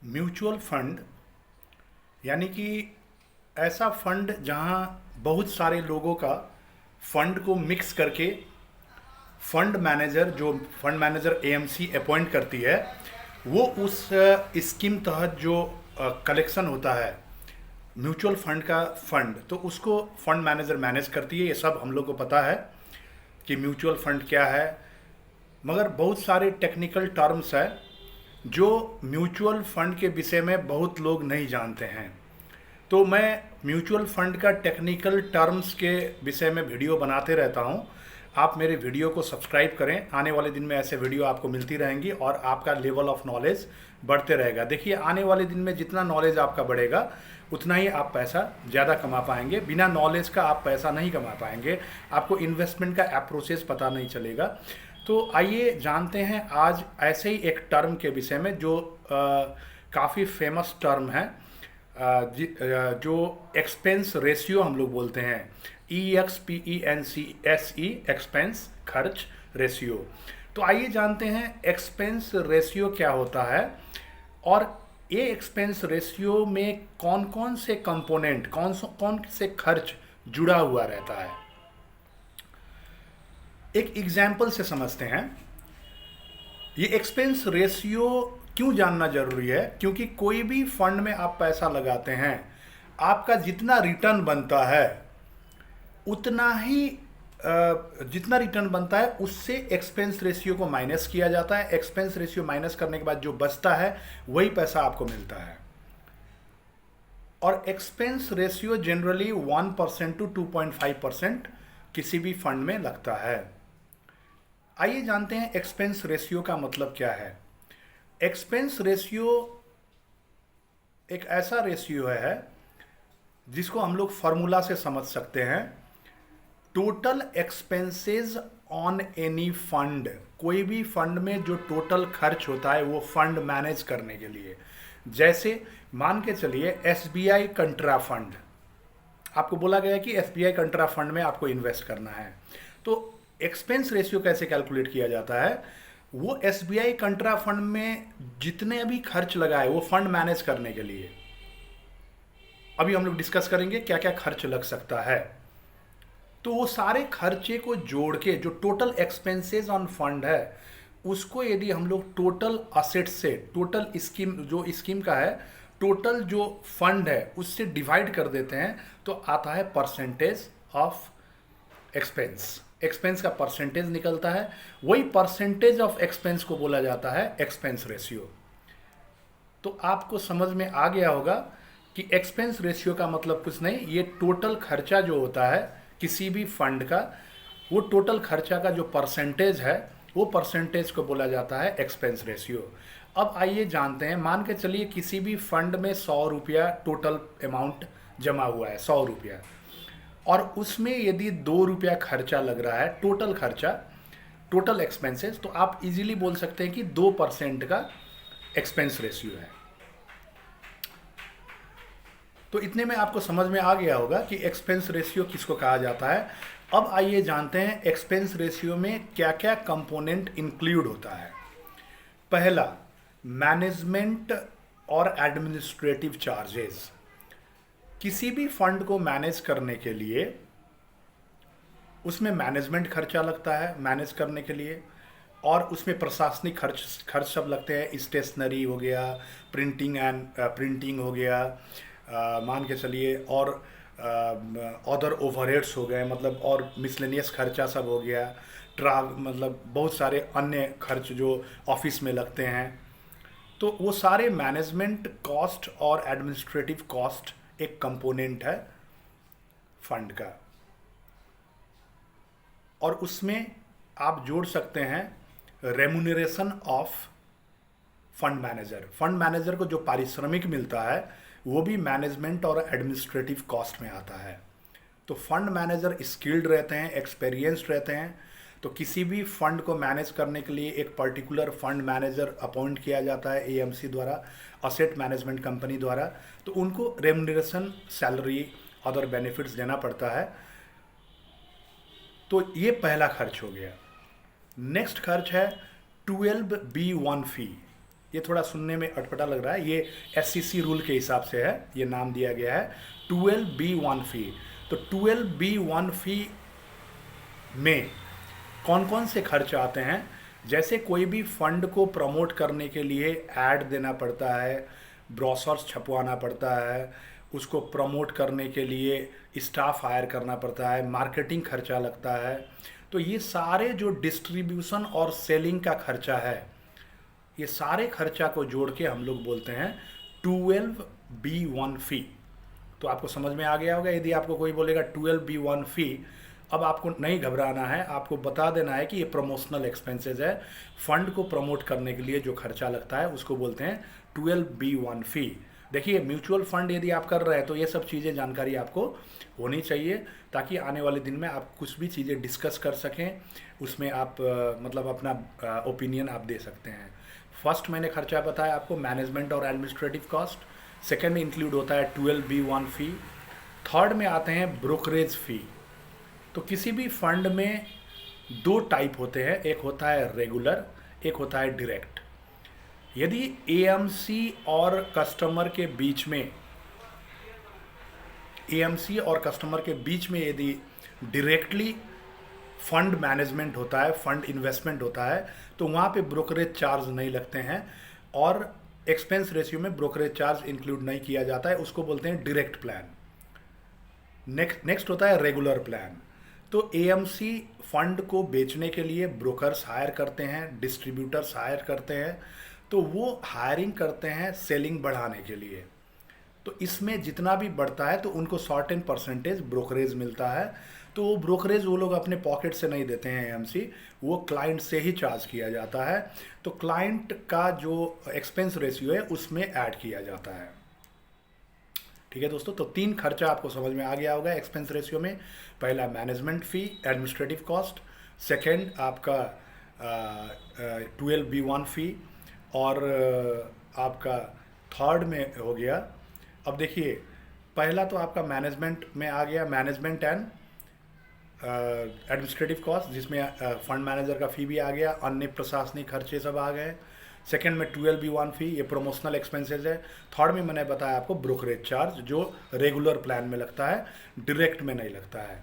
Mutual fund यानी कि ऐसा फंड जहां बहुत सारे लोगों का फंड को मिक्स करके फंड मैनेजर एएमसी अपॉइंट करती है, वो उस स्कीम तहत जो कलेक्शन होता है म्यूचुअल फंड का फंड, तो उसको फंड मैनेजर मैनेज करती है। ये सब हम लोग को पता है कि म्यूचुअल फंड क्या है, मगर बहुत सारे टेक्निकल टर्म्स है जो म्यूचुअल फंड के विषय में बहुत लोग नहीं जानते हैं। तो मैं म्यूचुअल फंड का टेक्निकल टर्म्स के विषय में वीडियो बनाते रहता हूँ। आप मेरे वीडियो को सब्सक्राइब करें, आने वाले दिन में ऐसे वीडियो आपको मिलती रहेंगी और आपका लेवल ऑफ नॉलेज बढ़ते रहेगा। देखिए, आने वाले दिन में जितना नॉलेज आपका बढ़ेगा उतना ही आप पैसा ज़्यादा कमा पाएंगे। बिना नॉलेज का आप पैसा नहीं कमा पाएंगे, आपको इन्वेस्टमेंट का प्रोसेस पता नहीं चलेगा। तो आइए जानते हैं आज ऐसे ही एक टर्म के विषय में जो काफ़ी फेमस टर्म है, जो एक्सपेंस रेशियो हम लोग बोलते हैं। EXPENS एक्सपेंस खर्च रेशियो। तो आइए जानते हैं एक्सपेंस रेशियो क्या होता है और ये एक्सपेंस रेशियो में कौन कौन से कंपोनेंट, कौन से खर्च जुड़ा हुआ रहता है। एक एग्जाम्पल से समझते हैं। ये एक्सपेंस रेशियो क्यों जानना जरूरी है? क्योंकि कोई भी फंड में आप पैसा लगाते हैं, आपका जितना रिटर्न बनता है उतना ही जितना रिटर्न बनता है उससे एक्सपेंस रेशियो को माइनस किया जाता है। एक्सपेंस रेशियो माइनस करने के बाद जो बचता है वही पैसा आपको मिलता है। और एक्सपेंस रेशियो जनरली 1% to 2.5% किसी भी फंड में लगता है। आइए जानते हैं एक्सपेंस रेशियो का मतलब क्या है। एक्सपेंस रेशियो एक ऐसा रेशियो है जिसको हम लोग फॉर्मूला से समझ सकते हैं। Total expenses on any fund, कोई भी फंड में जो टोटल खर्च होता है वो फंड मैनेज करने के लिए। जैसे मान के चलिए एसबीआई कंट्रा फंड, आपको बोला गया है कि एसबीआई कंट्रा फंड में आपको इन्वेस्ट करना है। तो एक्सपेंस रेशियो कैसे कैलकुलेट किया जाता है? वो एसबीआई कंट्रा फंड में जितने भी खर्च लगाए वो फंड मैनेज करने के लिए, अभी हम लोग डिस्कस करेंगे क्या क्या खर्च लग सकता है। तो वो सारे खर्चे को जोड़ के जो टोटल एक्सपेंसेस ऑन फंड है उसको यदि हम लोग टोटल असेट से, टोटल स्कीम जो स्कीम का है, टोटल जो फंड है उससे डिवाइड कर देते हैं तो आता है परसेंटेज ऑफ एक्सपेंस। एक्सपेंस का परसेंटेज निकलता है, वही परसेंटेज ऑफ एक्सपेंस को बोला जाता है एक्सपेंस रेशियो। तो आपको समझ में आ गया होगा कि एक्सपेंस रेशियो का मतलब कुछ नहीं, ये टोटल खर्चा जो होता है किसी भी फंड का, वो टोटल खर्चा का जो परसेंटेज है वो परसेंटेज को बोला जाता है एक्सपेंस रेशियो। अब आइए जानते हैं, मान के चलिए किसी भी फंड में 100 रुपया टोटल अमाउंट जमा हुआ है, 100 रुपया, और उसमें यदि 2 रुपया खर्चा लग रहा है, टोटल खर्चा, टोटल एक्सपेंसेस, तो आप इजीली बोल सकते हैं कि 2% का एक्सपेंस रेशियो है। तो इतने में आपको समझ में आ गया होगा कि एक्सपेंस रेशियो किसको कहा जाता है। अब आइए जानते हैं एक्सपेंस रेशियो में क्या क्या कंपोनेंट इंक्लूड होता है। पहला, मैनेजमेंट और एडमिनिस्ट्रेटिव चार्जेस। किसी भी फंड को मैनेज करने के लिए उसमें मैनेजमेंट खर्चा लगता है मैनेज करने के लिए, और उसमें प्रशासनिक खर्च सब लगते हैं। स्टेशनरी हो गया, प्रिंटिंग हो गया, मान के चलिए, और अदर ओवरहेड्स हो गए, मतलब और मिसलेनियस खर्चा सब हो गया, मतलब बहुत सारे अन्य खर्च जो ऑफिस में लगते हैं। तो वो सारे मैनेजमेंट कॉस्ट और एडमिनिस्ट्रेटिव कॉस्ट एक कंपोनेंट है फंड का, और उसमें आप जोड़ सकते हैं remuneration of fund manager. Fund manager को जो पारिश्रमिक मिलता है वो भी मैनेजमेंट और एडमिनिस्ट्रेटिव कॉस्ट में आता है। तो फंड मैनेजर स्किल्ड रहते हैं, एक्सपीरियंस्ड रहते हैं। तो किसी भी फंड को मैनेज करने के लिए एक पर्टिकुलर फंड मैनेजर अपॉइंट किया जाता है एएमसी द्वारा, असेट मैनेजमेंट कंपनी द्वारा। तो उनको रेम्यूनरेशन, सैलरी, अदर बेनिफिट्स देना पड़ता है। तो ये पहला खर्च हो गया। नेक्स्ट खर्च है 12B1 फी। ये थोड़ा सुनने में अटपटा लग रहा है, ये SEC रूल के हिसाब से है, ये नाम दिया गया है 12B1 फी। तो 12B1 फी में कौन कौन से खर्च आते हैं, जैसे कोई भी फंड को प्रमोट करने के लिए ऐड देना पड़ता है, ब्रोशर्स छपवाना पड़ता है, उसको प्रमोट करने के लिए स्टाफ हायर करना पड़ता है, मार्केटिंग खर्चा लगता है। तो ये सारे जो डिस्ट्रीब्यूशन और सेलिंग का खर्चा है, ये सारे खर्चा को जोड़ के हम लोग बोलते हैं 12B1 फी। तो आपको समझ में आ गया होगा। यदि आपको कोई बोलेगा 12B1 फी, अब आपको नहीं घबराना है, आपको बता देना है कि ये प्रमोशनल एक्सपेंसेस है, फंड को प्रमोट करने के लिए जो खर्चा लगता है उसको बोलते हैं 12B1 फी। देखिए, म्यूचुअल फंड यदि आप कर रहे हैं तो ये सब चीज़ें जानकारी आपको होनी चाहिए, ताकि आने वाले दिन में आप कुछ भी चीज़ें डिस्कस कर सकें, उसमें आप मतलब अपना ओपिनियन आप दे सकते हैं। फर्स्ट मैंने खर्चा बताया आपको, मैनेजमेंट और एडमिनिस्ट्रेटिव कॉस्ट। सेकेंड में इंक्लूड होता है 12B1 फी। थर्ड में आते हैं ब्रोकरेज फी। तो किसी भी फंड में दो टाइप होते हैं, एक होता है रेगुलर, एक होता है डायरेक्ट। यदि AMC और कस्टमर के बीच में यदि डायरेक्टली फंड मैनेजमेंट होता है, फंड इन्वेस्टमेंट होता है, तो वहाँ पे ब्रोकरेज चार्ज नहीं लगते हैं और एक्सपेंस रेशियो में ब्रोकरेज चार्ज इंक्लूड नहीं किया जाता है, उसको बोलते हैं डायरेक्ट प्लान। नेक्स्ट होता है रेगुलर प्लान। तो AMC फंड को बेचने के लिए ब्रोकर्स हायर करते हैं, डिस्ट्रीब्यूटर्स हायर करते हैं, तो वो हायरिंग करते हैं सेलिंग बढ़ाने के लिए। तो इसमें जितना भी बढ़ता है तो उनको सर्टेन परसेंटेज ब्रोकरेज मिलता है। तो वो ब्रोकरेज वो लोग अपने पॉकेट से नहीं देते हैं AMC, वो क्लाइंट से ही चार्ज किया जाता है। तो क्लाइंट का जो एक्सपेंस रेशियो है उसमें ऐड किया जाता है। ठीक है दोस्तों, तो 3 खर्चा आपको समझ में आ गया होगा एक्सपेंस रेशियो में। पहला मैनेजमेंट फ़ी, एडमिनिस्ट्रेटिव कॉस्ट। सेकेंड आपका 12B1 फ़ी, और आपका थर्ड में हो गया। अब देखिए, पहला तो आपका मैनेजमेंट में आ गया, मैनेजमेंट एंड एडमिनिस्ट्रेटिव कॉस्ट, जिसमें फंड मैनेजर का फ़ी भी आ गया, अन्य प्रशासनिक खर्चे सब आ गए। सेकेंड में 12B1 फी, ये प्रमोशनल एक्सपेंसेस है। थर्ड में मैंने बताया आपको ब्रोकरेज चार्ज, जो रेगुलर प्लान में लगता है, डायरेक्ट में नहीं लगता है।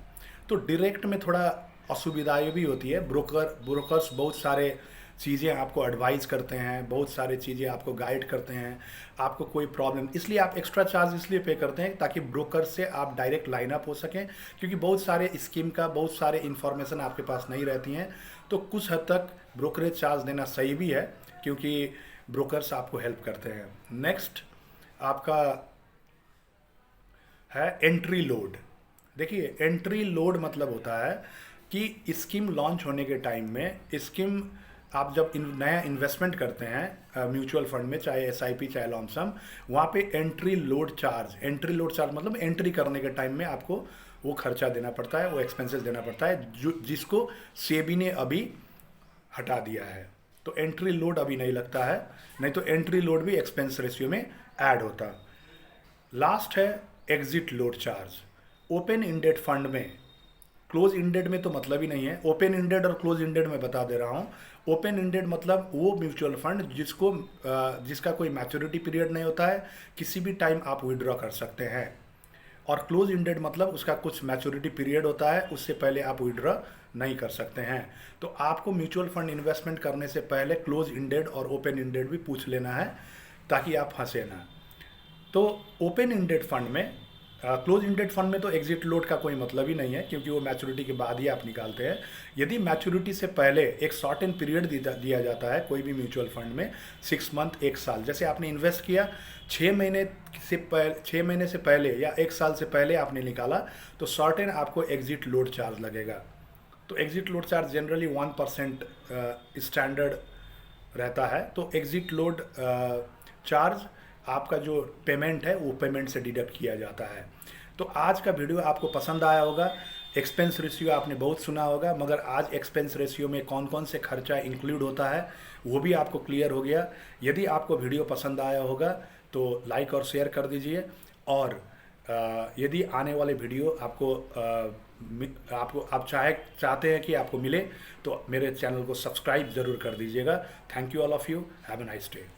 तो डायरेक्ट में थोड़ा असुविधाएं भी होती है। ब्रोकर्स बहुत सारे चीज़ें आपको एडवाइस करते हैं, बहुत सारे चीज़ें आपको गाइड करते हैं, आपको कोई प्रॉब्लम, इसलिए आप एक्स्ट्रा चार्ज इसलिए पे करते हैं ताकि ब्रोकर से आप डायरेक्ट लाइन अप हो सकें, क्योंकि बहुत सारे स्कीम का बहुत सारे इन्फॉर्मेशन आपके पास नहीं रहती हैं। तो कुछ हद तक ब्रोकरेज चार्ज देना सही भी है, क्योंकि ब्रोकर्स आपको हेल्प करते हैं। नेक्स्ट आपका है एंट्री लोड। देखिए, एंट्री लोड मतलब होता है कि स्कीम लॉन्च होने के टाइम में, स्कीम आप जब नया इन्वेस्टमेंट करते हैं म्यूचुअल फंड में, चाहे SIP चाहे लॉन्ग, वहाँ पे एंट्री लोड चार्ज मतलब एंट्री करने के टाइम में आपको वो खर्चा देना पड़ता है, वो एक्सपेंसेस देना पड़ता है, जिसको सेबी ने अभी हटा दिया है। तो एंट्री लोड अभी नहीं लगता है, नहीं तो एंट्री लोड भी एक्सपेंस रेशियो में ऐड होता। लास्ट है exit load charge. Open ended fund में, क्लोज इंडेड में तो मतलब ही नहीं है। ओपन इंडेड और क्लोज इंडेड में बता दे रहा हूँ। ओपन इंडेड मतलब वो म्यूचुअल फंड जिसका कोई मैच्योरिटी पीरियड नहीं होता है, किसी भी टाइम आप विड्रॉ कर सकते हैं। और क्लोज इंडेड मतलब उसका कुछ मैच्योरिटी पीरियड होता है, उससे पहले आप विड्रॉ नहीं कर सकते हैं। तो आपको म्यूचुअल फंड इन्वेस्टमेंट करने से पहले क्लोज इंडेड और ओपन इंडेड भी पूछ लेना है, ताकि आप फंसे ना। तो ओपन इंडेड फंड में, क्लोज इंडेड फंड में तो एग्जिट लोड का कोई मतलब ही नहीं है, क्योंकि वो मैच्योरिटी के बाद ही आप निकालते हैं। यदि मैच्योरिटी से पहले एक सर्टेन पीरियड दिया जाता है कोई भी म्यूचुअल फंड में, 6 मंथ 1 साल, जैसे आपने इन्वेस्ट किया 6 महीने से पहले या 1 साल से पहले आपने निकाला, तो सर्टेन आपको एग्जिट लोड चार्ज लगेगा। तो exit load charge generally 1% standard रहता है। तो एग्जिट लोड चार्ज आपका जो पेमेंट है वो पेमेंट से डिडक्ट किया जाता है। तो आज का वीडियो आपको पसंद आया होगा। एक्सपेंस रेशियो आपने बहुत सुना होगा, मगर आज एक्सपेंस रेशियो में कौन कौन से खर्चा इंक्लूड होता है वो भी आपको क्लियर हो गया। यदि आपको वीडियो पसंद आया होगा तो लाइक और शेयर कर दीजिए, और यदि आने वाले वीडियो आप चाहते हैं कि आपको मिले, तो मेरे चैनल को सब्सक्राइब ज़रूर कर दीजिएगा। Thank you all of you, have a nice day.